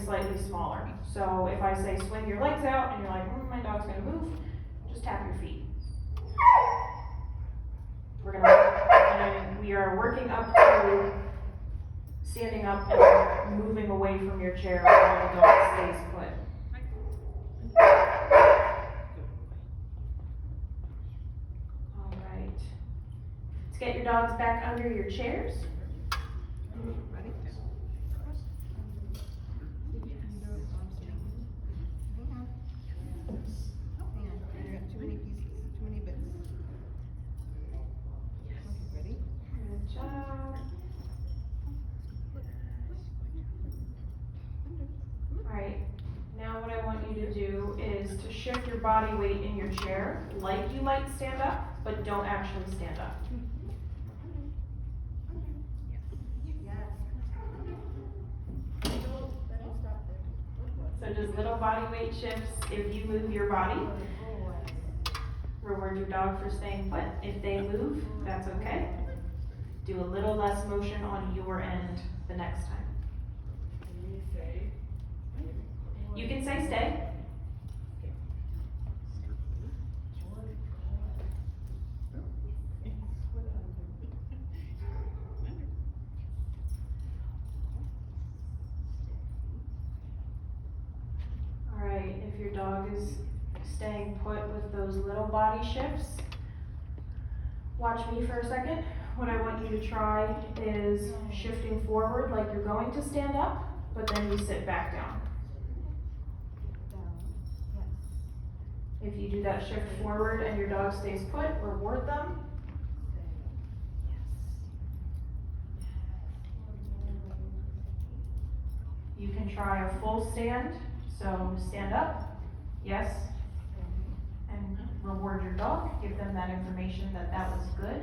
slightly smaller. So if I say swing your legs out and you're like, my dog's gonna move, just tap your feet. We are working up to standing up and moving away from your chair while the dog stays put. All right. Let's get your dogs back under your chairs. To shift your body weight in your chair like you might stand up, but don't actually stand up. So just little body weight shifts. If you move your body, reward your dog for staying put. If they move, that's okay. Do a little less motion on your end the next time. You can say stay. If your dog is staying put with those little body shifts, watch me for a second. What I want you to try is shifting forward like you're going to stand up, but then you sit back down. If you do that shift forward and your dog stays put, reward them. You can try a full stand. So stand up, yes, and reward your dog. Give them that information that that was good.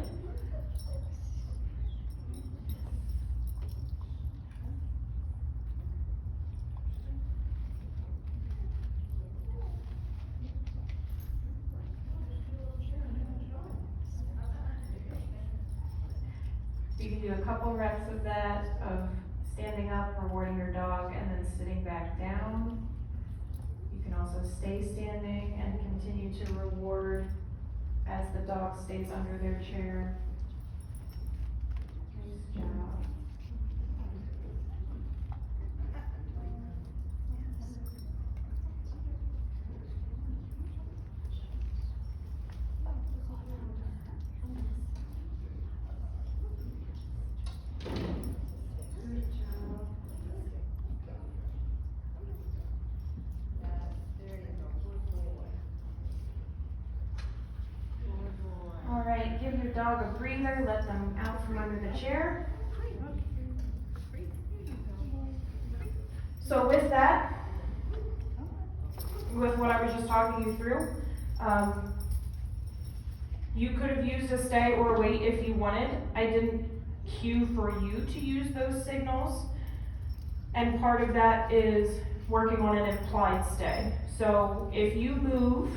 You can do a couple reps of that, of standing up, rewarding your dog, and then sitting back down. You can also stay standing and continue to reward as the dog stays under their chair. Nice job. Give your dog a breather, let them out from under the chair. So with that, with what I was just talking you through, you could have used a stay or a wait if you wanted. I didn't cue for you to use those signals, and part of that is working on an implied stay. So if you move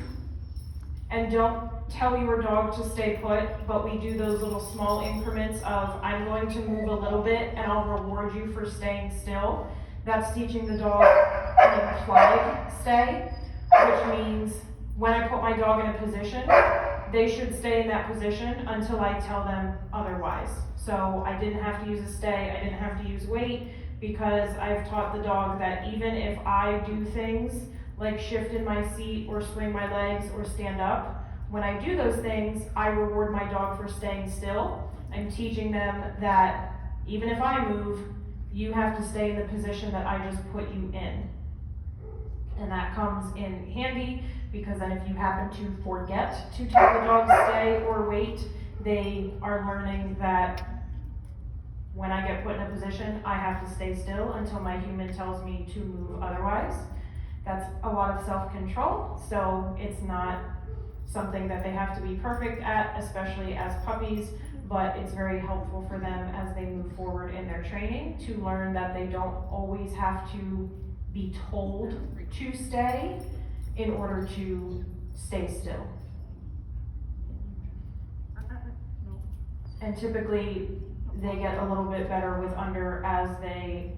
and don't tell your dog to stay put, but we do those little small increments of, I'm going to move a little bit and I'll reward you for staying still. That's teaching the dog an implied stay, which means when I put my dog in a position, they should stay in that position until I tell them otherwise. So I didn't have to use a stay, I didn't have to use wait, because I've taught the dog that even if I do things like shift in my seat or swing my legs or stand up, when I do those things, I reward my dog for staying still. I'm teaching them that even if I move, you have to stay in the position that I just put you in. And that comes in handy because then if you happen to forget to tell the dog stay or wait, they are learning that when I get put in a position, I have to stay still until my human tells me to move otherwise. That's a lot of self-control, so it's not something that they have to be perfect at, especially as puppies, but it's very helpful for them as they move forward in their training to learn that they don't always have to be told to stay in order to stay still. And typically they get a little bit better with under as they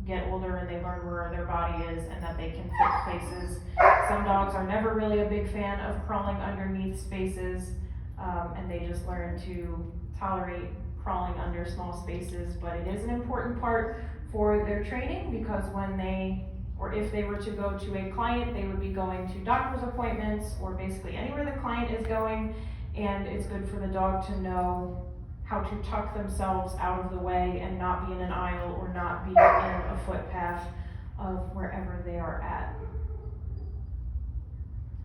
get older and they learn where their body is and that they can fit places. Some dogs are never really a big fan of crawling underneath spaces, and they just learn to tolerate crawling under small spaces, but it is an important part for their training, because when they, or if they were to go to a client, they would be going to doctor's appointments or basically anywhere the client is going, and it's good for the dog to know how to tuck themselves out of the way and not be in an aisle or not be in a footpath of wherever they are at.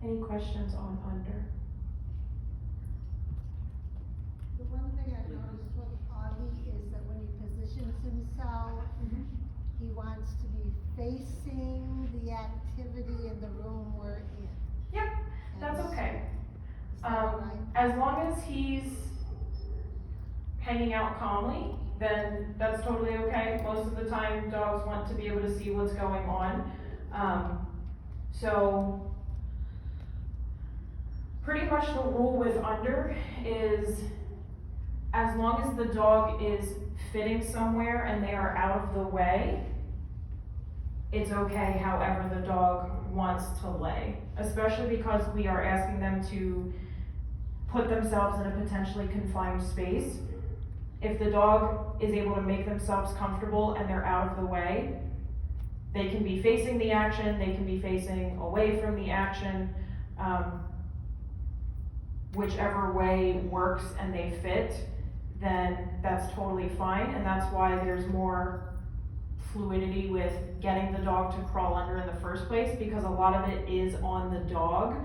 Any questions on under? The one thing I noticed with Augie is that when he positions himself, he wants to be facing the activity in the room we're in. Yep, that's okay. Is that all right? As long as he's hanging out calmly, then that's totally okay. Most of the time, dogs want to be able to see what's going on. So pretty much the rule with under is, as long as the dog is fitting somewhere and they are out of the way, it's okay however the dog wants to lay, especially because we are asking them to put themselves in a potentially confined space. If the dog is able to make themselves comfortable and they're out of the way, they can be facing the action, they can be facing away from the action, whichever way works and they fit, then that's totally fine, and that's why there's more fluidity with getting the dog to crawl under in the first place, because a lot of it is on the dog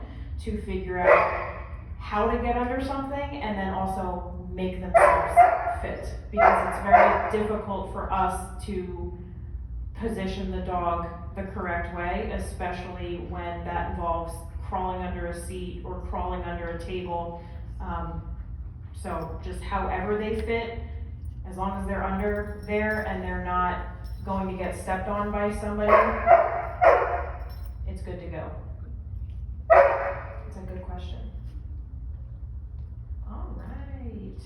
to figure out how to get under something and then also make themselves fit, because it's very difficult for us to position the dog the correct way, especially when that involves crawling under a seat or crawling under a table. So just however they fit, as long as they're under there and they're not going to get stepped on by somebody, it's good to go. It's a good question. All right.